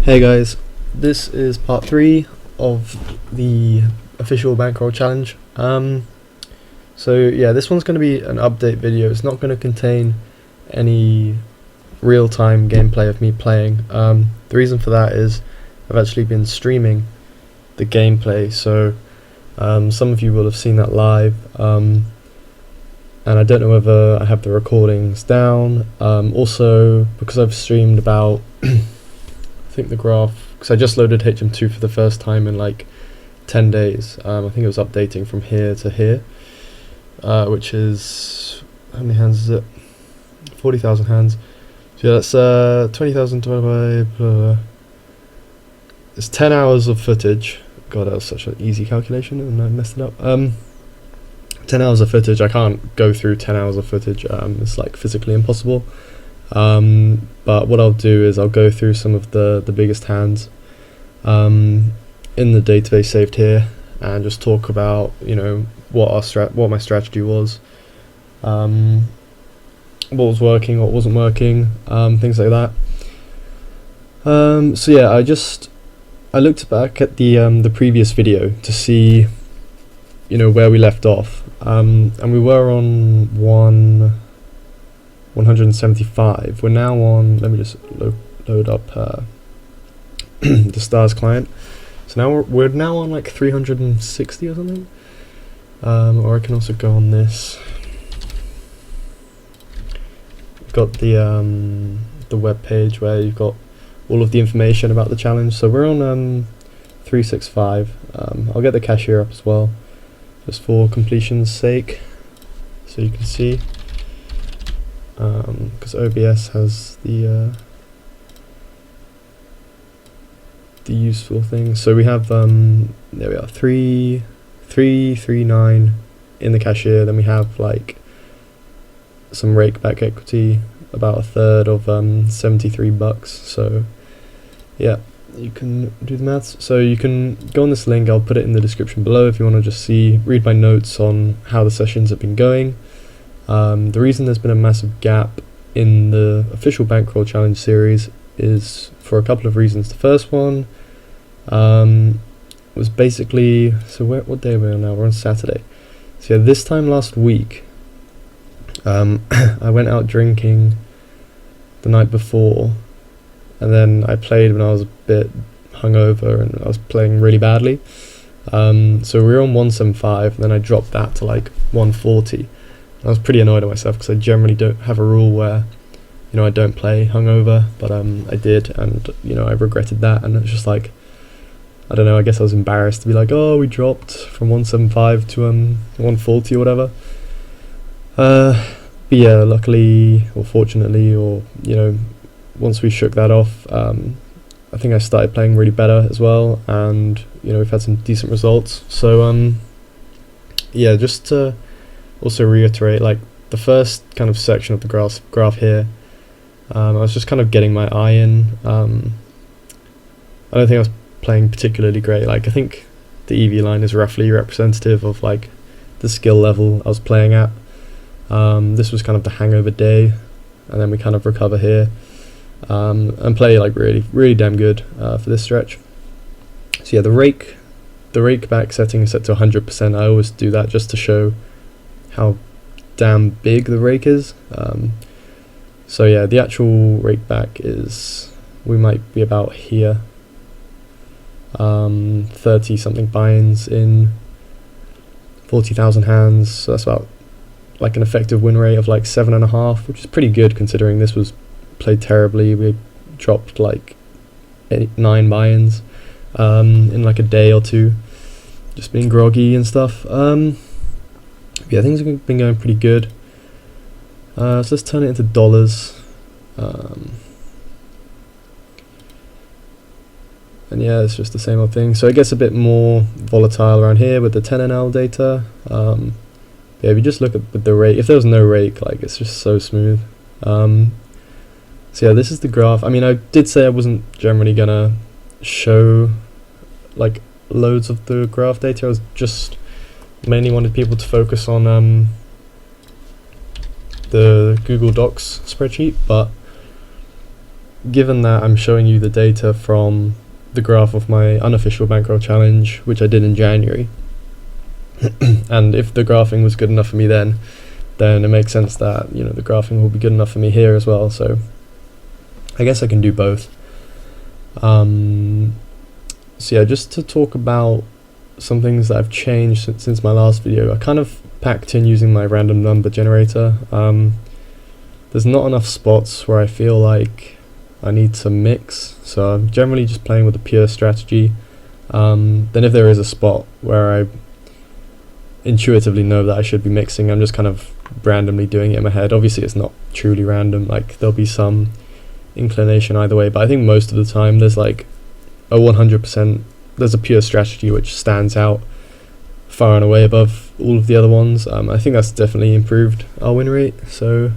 Hey guys, this is part 3 of the official Bankroll challenge. So yeah, this one's going to be an update video. It's not going to contain any real-time gameplay of me playing. The reason for that is I've actually been streaming the gameplay, so some of you will have seen that live, and I don't know whether I have the recordings down. Also, because I've streamed about I think the graph, because I just loaded HM2 for the first time in like 10 days. I think it was updating from here to here, which is, how many hands is it? 40,000 hands. So yeah, that's 20,000 divided by, it's 10 hours of footage. God, that was such an easy calculation and I messed it up. 10 hours of footage. I can't go through 10 hours of footage. It's like physically impossible. But what I'll do is I'll go through some of the biggest hands in the database saved here, and just talk about, you know, what my strategy was, what was working, what wasn't working, things like that. So yeah, I looked back at the previous video to see, you know, where we left off, and we were on 175. We're now on, let me just load up the stars client. So now we're now on like 360 or something, or I can also go on this. We've got the web page where you've got all of the information about the challenge. So we're on 365. I'll get the cashier up as well, just for completion's sake, so you can see, because OBS has the useful things. So we have there we are, 339 in the cashier. Then we have like some rake back equity, about a third of 73 bucks. So yeah, you can do the maths. So you can go on this link, I'll put it in the description below if you want to just read my notes on how the sessions have been going. The reason there's been a massive gap in the official Bankroll challenge series is for a couple of reasons. The first one was basically, so what day are we on now? We're on Saturday. So yeah, this time last week, I went out drinking the night before, and then I played when I was a bit hungover and I was playing really badly. So we were on 175, and then I dropped that to like 140. I was pretty annoyed at myself because I generally don't have a rule where, you know, I don't play hungover, but I did, and you know, I regretted that, and it's just like, I don't know, I guess I was embarrassed to be like, oh, we dropped from 175 to 140 or whatever. But yeah, luckily or fortunately, or you know, once we shook that off, I think I started playing really better as well, and you know, we've had some decent results. So yeah, just to also reiterate, like the first kind of section of the graph here, I was just kind of getting my eye in. I don't think I was playing particularly great. Like, I think the EV line is roughly representative of like the skill level I was playing at. This was kind of the hangover day, and then we kind of recover here, and play like really damn good for this stretch. So yeah, the rake back setting is set to 100%. I always do that just to show how damn big the rake is. So yeah, the actual rake back is, we might be about here, 30 something buy-ins in 40,000 hands. So that's about like an effective win rate of like 7.5, which is pretty good considering this was played terribly. We dropped like 9 buy-ins in like a day or two, just being groggy and stuff. Yeah, things have been going pretty good. So let's turn it into dollars. And yeah, it's just the same old thing. So it gets a bit more volatile around here with the 10NL data. Yeah, if you just look at the rake, if there was no rake, like, it's just so smooth. So yeah, this is the graph. I mean, I did say I wasn't generally gonna show like loads of the graph data. I was just mainly wanted people to focus on the Google Docs spreadsheet, but given that I'm showing you the data from the graph of my unofficial bankroll challenge, which I did in January, and if the graphing was good enough for me then it makes sense that, you know, the graphing will be good enough for me here as well. So I guess I can do both. So yeah, just to talk about some things that I've changed since my last video. I kind of packed in using my random number generator. There's not enough spots where I feel like I need to mix, so I'm generally just playing with a pure strategy. Then if there is a spot where I intuitively know that I should be mixing, I'm just kind of randomly doing it in my head. Obviously it's not truly random, like there'll be some inclination either way, but I think most of the time there's like a 100%, there's a pure strategy which stands out far and away above all of the other ones. I think that's definitely improved our win rate, so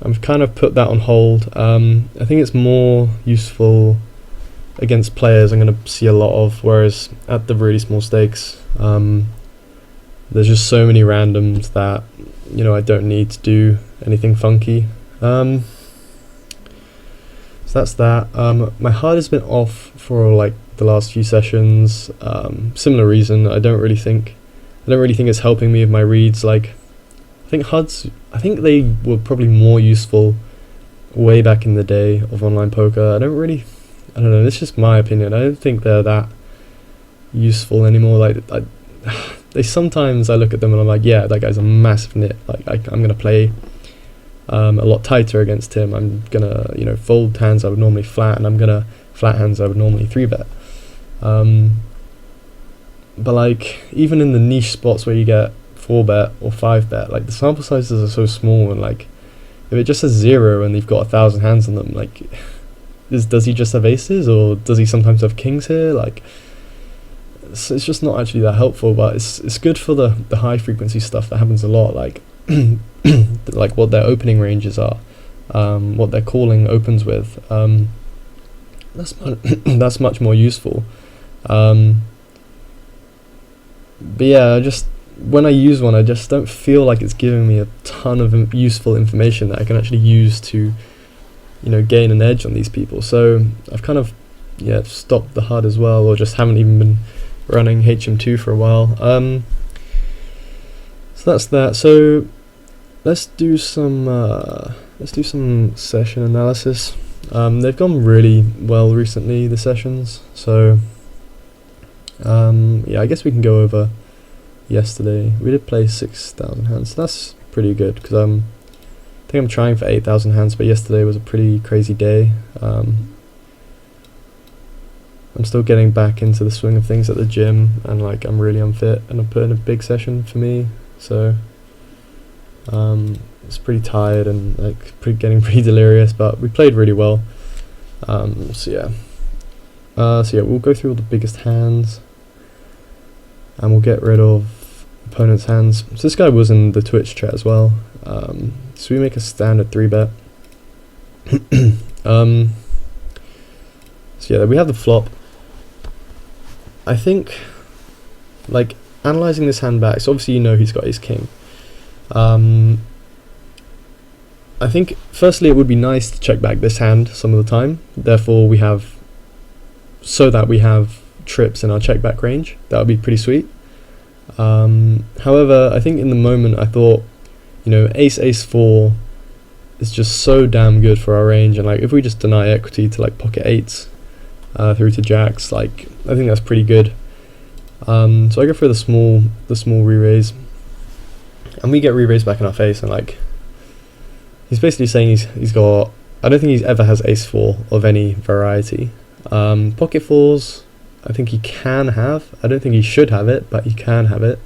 I've kind of put that on hold. I think it's more useful against players I'm going to see a lot of, whereas at the really small stakes, there's just so many randoms that, you know, I don't need to do anything funky. So that's that. My HUD has been off for like the last few sessions. Similar reason. I don't really think it's helping me with my reads. Like, I think HUDs, I think they were probably more useful way back in the day of online poker. I don't know, it's just my opinion. I don't think they're that useful anymore. Like, they sometimes I look at them and I'm like, yeah, that guy's a massive nit. Like, I'm gonna play a lot tighter against him. I'm gonna, you know, fold hands I would normally flat, and I'm gonna flat hands I would normally 3-bet. But like, even in the niche spots where you get 4-bet or 5-bet, like the sample sizes are so small, and like if it just says 0 and you've got 1,000 hands on them, like does he just have aces, or does he sometimes have kings here? Like, it's just not actually that helpful, but it's good for the high frequency stuff that happens a lot, like like what their opening ranges are, what their calling opens with. That's much more useful. But yeah, when I use one, I just don't feel like it's giving me a ton of useful information that I can actually use to, you know, gain an edge on these people. So I've kind of, yeah, stopped the HUD as well, or just haven't even been running HM2 for a while. So that's that. So let's do some session analysis. They've gone really well recently, the sessions. So yeah, I guess we can go over yesterday. We did play 6,000 hands, so that's pretty good, because I think I'm trying for 8,000 hands, but yesterday was a pretty crazy day. I'm still getting back into the swing of things at the gym, and like I'm really unfit, and I'm putting a big session for me, so it's pretty tired and like getting pretty delirious, but we played really well. So yeah, we'll go through all the biggest hands, and we'll get rid of opponent's hands. So this guy was in the Twitch chat as well. So we make a standard 3-bet. So yeah, we have the flop. I think, like, analysing this hand back, so obviously you know he's got ace-king. I think, firstly, it would be nice to check back this hand some of the time. Therefore, so that we have trips in our check back range. That would be pretty sweet. However, I think in the moment I thought, you know, ace-4 is just so damn good for our range, and like if we just deny equity to like pocket 8s through to jacks, like I think that's pretty good. So I go for the small re-raise, and we get re-raised back in our face, and like he's basically saying he's got, I don't think he's ever has ace-4 of any variety. Pocket 4s, I think he can have. I don't think he should have it, but he can have it,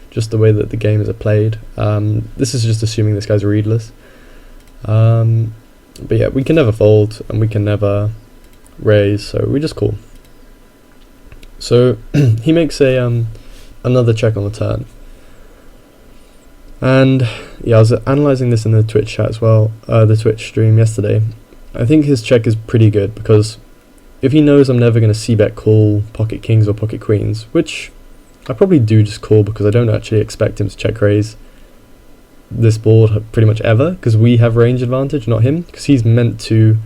just the way that the games are played. This is just assuming this guy's readless. But yeah, we can never fold, and we can never raise, so we just call. So he makes another check on the turn. And yeah, I was analysing this in the Twitch chat as well, the Twitch stream yesterday. I think his check is pretty good, because if he knows I'm never going to c-bet call pocket kings or pocket queens, which I probably do just call because I don't actually expect him to check raise this board pretty much ever, because we have range advantage, not him, because he's meant to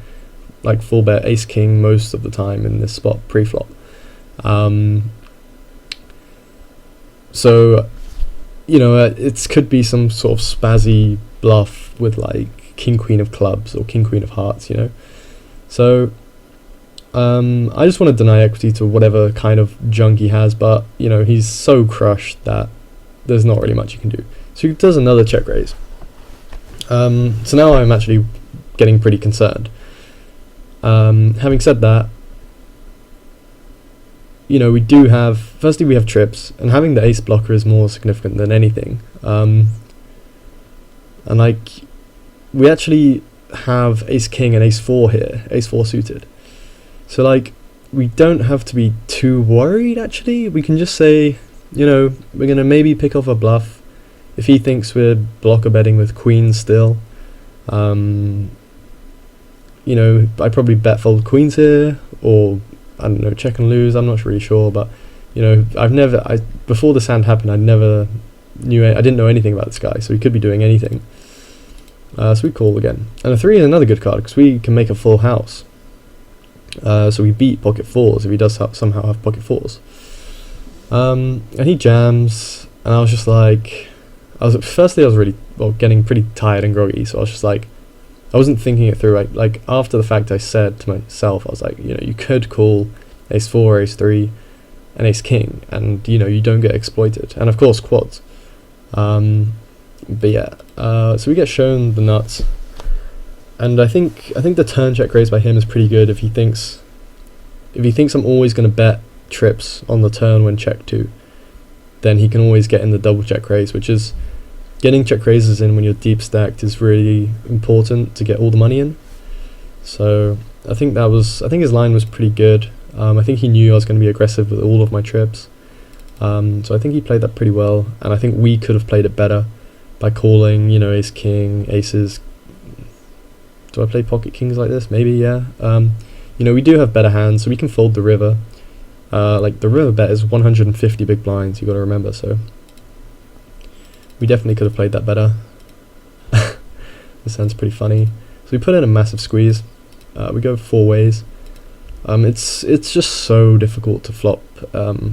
like full bet ace king most of the time in this spot pre-flop. So, you know, it could be some sort of spazzy bluff with like king queen of clubs or king queen of hearts, you know. So I just want to deny equity to whatever kind of junk he has, but you know, he's so crushed that there's not really much you can do. So he does another check raise. So now I'm actually getting pretty concerned. Having said that, you know, we do have, firstly we have trips, and having the ace blocker is more significant than anything. And like, we actually have ace king and ace 4 here, ace 4 suited. So like, we don't have to be too worried actually. We can just say, you know, we're gonna maybe pick off a bluff if he thinks we're blocker betting with queens still. You know, I probably bet fold queens here, or I don't know, check and lose. I'm not really sure, but you know, before this hand happened, I didn't know anything about this guy, so he could be doing anything. So we call again, and a 3 is another good card because we can make a full house. So we beat pocket 4s if he does somehow have pocket 4s. And he jams, and I was just like, firstly I was really getting pretty tired and groggy, so I was just like, I wasn't thinking it through. Like after the fact, I said to myself, I was like, you know, you could call ace 4, ace 3, and ace king, and you know, you don't get exploited, and of course quads. But yeah, so we get shown the nuts, and I think the turn check raise by him is pretty good. If he thinks I'm always going to bet trips on the turn when check 2, then he can always get in the double check raise, which is getting check raises in when you're deep stacked is really important to get all the money in. So I think his line was pretty good. I think he knew I was going to be aggressive with all of my trips. So I think he played that pretty well, and I think we could have played it better by calling, you know, ace king, aces. Do I play pocket kings like this? Maybe, yeah. You know, we do have better hands, so we can fold the river. Like the river bet is 150 big blinds, you got to remember, so we definitely could have played that better. This sounds pretty funny. So we put in a massive squeeze. We go 4 ways. It's just so difficult to flop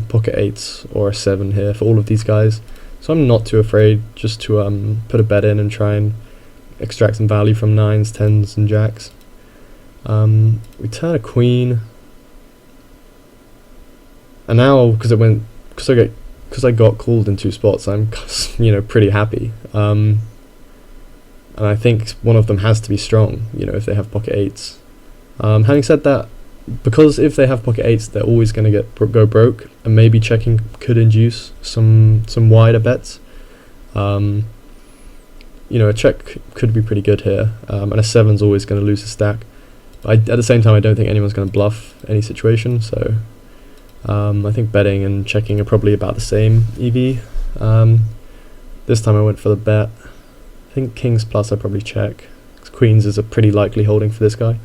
pocket 8s or a 7 here for all of these guys. So I'm not too afraid just to put a bet in and try and extract some value from 9s, 10s, and jacks. We turn a queen, and now because I got called in 2 spots, I'm, you know, pretty happy. And I think one of them has to be strong, you know, if they have pocket 8s. Having said that, because if they have pocket 8s, they're always going to go broke, and maybe checking could induce some wider bets. You know, a check could be pretty good here, and a 7's always going to lose a stack. But at the same time, I don't think anyone's going to bluff any situation, so I think betting and checking are probably about the same EV. This time I went for the bet. I think kings plus I probably check. Queens is a pretty likely holding for this guy.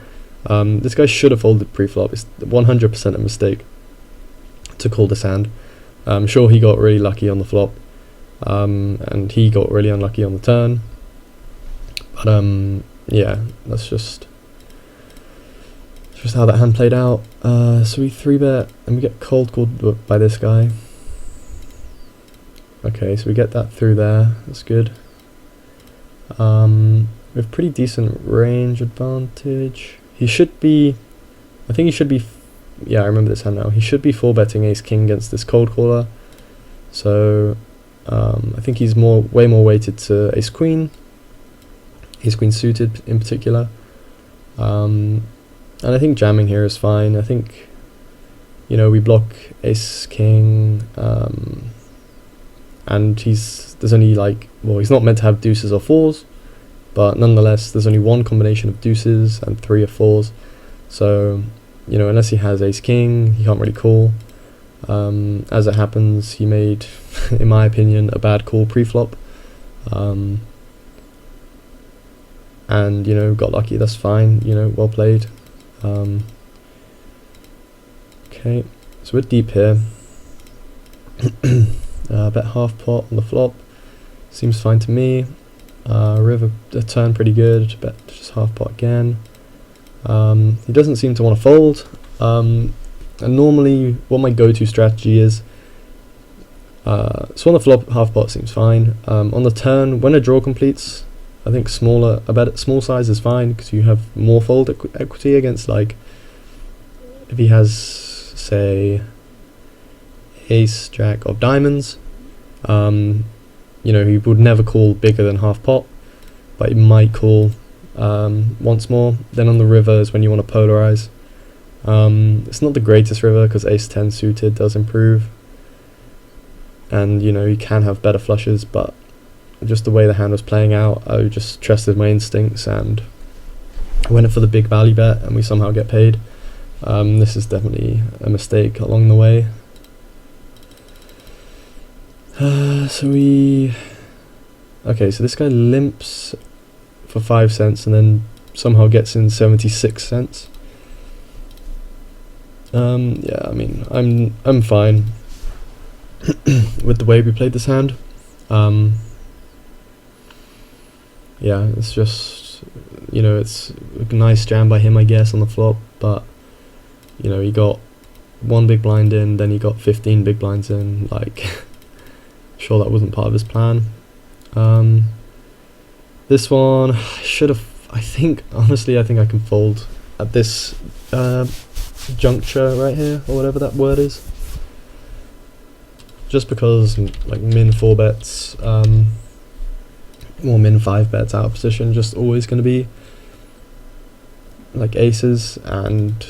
This guy should have folded pre-flop. It's 100% a mistake to call this hand. I'm sure he got really lucky on the flop, and he got really unlucky on the turn. But yeah, that's just how that hand played out. So we 3-bet, and we get cold called by this guy. Okay, so we get that through there. That's good. We have pretty decent range advantage. He should be, I think he should be, yeah, I remember this hand now. He should be 4-betting ace king against this cold caller. So I think he's way more weighted to ace queen suited in particular. And I think jamming here is fine. I think, you know, we block ace king, and there's only like, well, he's not meant to have deuces or 4s, but nonetheless there's only one combination of deuces and 3 of 4s, so, you know, unless he has ace king, he can't really call. As it happens, he made, in my opinion, a bad call pre-flop, and, you know, got lucky. That's fine, you know, well played. Okay, so we're deep here. Bet half pot on the flop, seems fine to me. River turn pretty good, bet just half pot again. He doesn't seem to want to fold. And normally what my go-to strategy is, so on the flop half pot seems fine. On the turn, when a draw completes, I think small size is fine, because you have more fold equity against, like, if he has, say, ace jack of diamonds, you know, he would never call bigger than half pot, but he might call once more. Then on the river is when you want to polarize. It's not the greatest river, because ace 10 suited does improve, and you know, you can have better flushes, but just the way the hand was playing out, I just trusted my instincts and went for the big value bet, and we somehow get paid. This is definitely a mistake along the way. Okay, so this guy limps for 5 cents and then somehow gets in 76 cents. Yeah, I mean, I'm fine with the way we played this hand. Yeah, it's just, you know, it's a nice jam by him, I guess, on the flop, but you know, he got 1 big blind in, then he got 15 big blinds in, like, sure that wasn't part of his plan. This one, honestly, I think I can fold at this juncture right here, or whatever that word is. Just because, like, min 4 bets, or min 5 bets out of position, just always going to be, like, aces, and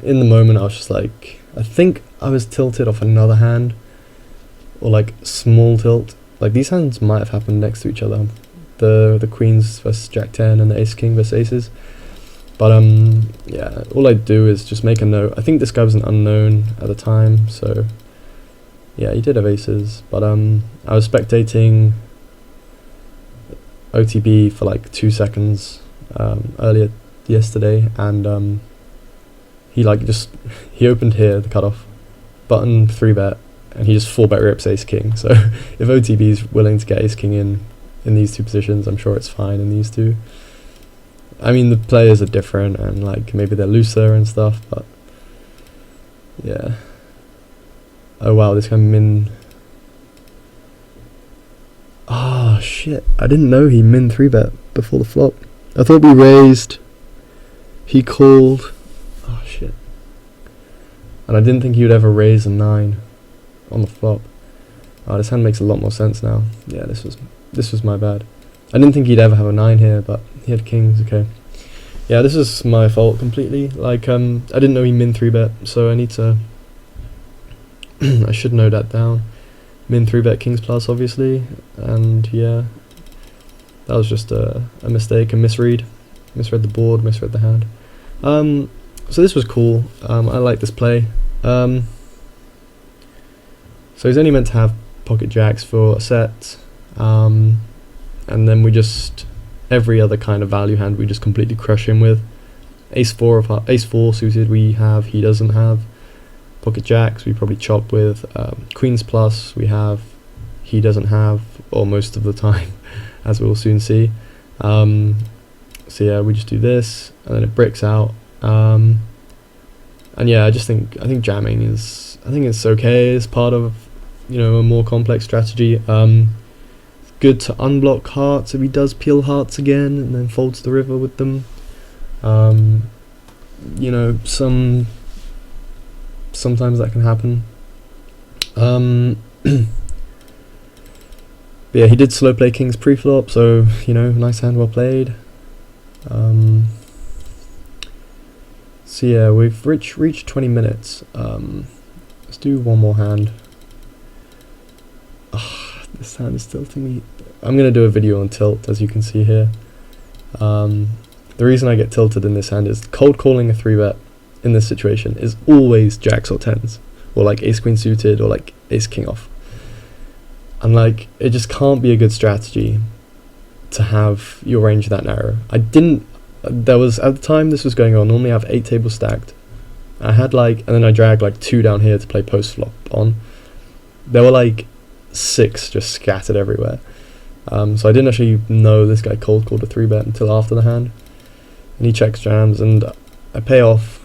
in the moment I was just like, I think I was tilted off another hand, or like small tilt. Like, these hands might have happened next to each other, the queens versus jack 10 and the ace king versus aces, but yeah, all I do is just make a note. I think this guy was an unknown at the time, so yeah, he did have aces, but I was spectating OTB for like 2 seconds earlier yesterday, and he opened here, the cutoff, button 3-bet, and he just 4-bet rips ace king. So if OTB is willing to get ace king in these two positions, I'm sure it's fine in these two. I mean, the players are different, and like maybe they're looser and stuff, but yeah. Oh wow, this guy min. Oh shit, I didn't know he min 3-bet before the flop. I thought we raised, he called. Oh shit. And I didn't think he would ever raise a 9 on the flop. Oh, this hand makes a lot more sense now. Yeah, this was my bad. I didn't think he'd ever have a 9 here, but he had kings. Okay. Yeah, this is my fault completely. Like, I didn't know he min 3-bet, so I need to I should know that down. Min 3-bet kings plus, obviously, and yeah, that was just a mistake, a misread the board, misread the hand. So this was cool. I like this play. So he's only meant to have pocket jacks for a set, and then we just, every other kind of value hand we just completely crush him with. Ace 4 suited he doesn't have. Pocket jacks we probably chop with. Queens plus he doesn't have, or most of the time, as we'll soon see. So yeah, we just do this, and then it bricks out. And yeah, I think jamming is, I think it's okay. It's part of, you know, a more complex strategy. It's good to unblock hearts if he does peel hearts again and then folds the river with them. You know, sometimes that can happen. But yeah, he did slow play kings pre-flop, so you know, nice hand, well played. So yeah, we've reached 20 minutes. Let's do one more hand. This hand is tilting me. I'm gonna do a video on tilt, as you can see here. The reason I get tilted in this hand is cold calling a 3-bet in this situation is always jacks or 10s, or like ace queen suited, or like ace king off. And like, it just can't be a good strategy to have your range that narrow. There was, at the time this was going on, normally I have 8 tables stacked. I had like, and then I dragged like 2 down here to play post flop on. There were like 6 just scattered everywhere. So I didn't actually know this guy cold called a 3-bet until after the hand. And he checks jams, and I pay off,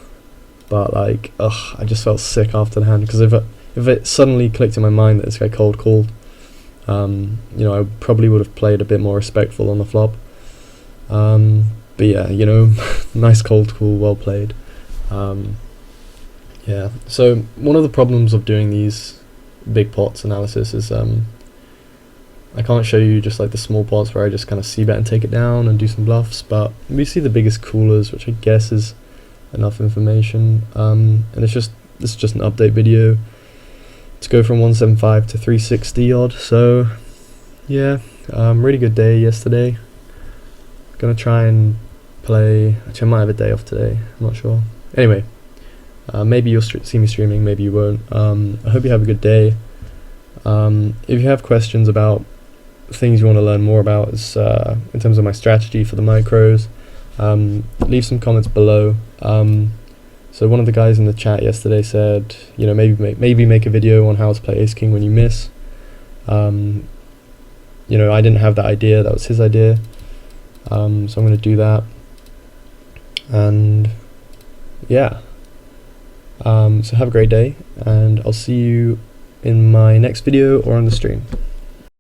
but like, I just felt sick after the hand, because if it suddenly clicked in my mind that this guy cold called, you know, I probably would have played a bit more respectful on the flop. But yeah, you know, nice cold call, well played. Yeah, so one of the problems of doing these big pots analysis is I can't show you just like the small pots where I just kind of c-bet and take it down and do some bluffs, but we see the biggest Cwlrs, which I guess is enough information, and this is just an update video to go from 175 to 360 odd. So yeah, really good day yesterday. Gonna try and play, actually I might have a day off today, I'm not sure. Anyway, maybe you'll see me streaming, maybe you won't. I hope you have a good day. If you have questions about things you want to learn more about, in terms of my strategy for the micros, leave some comments below. So one of the guys in the chat yesterday said, you know, maybe make a video on how to play ace king when you miss. You know, I didn't have that idea, that was his idea. So I'm going to do that. And yeah, so have a great day, and I'll see you in my next video or on the stream.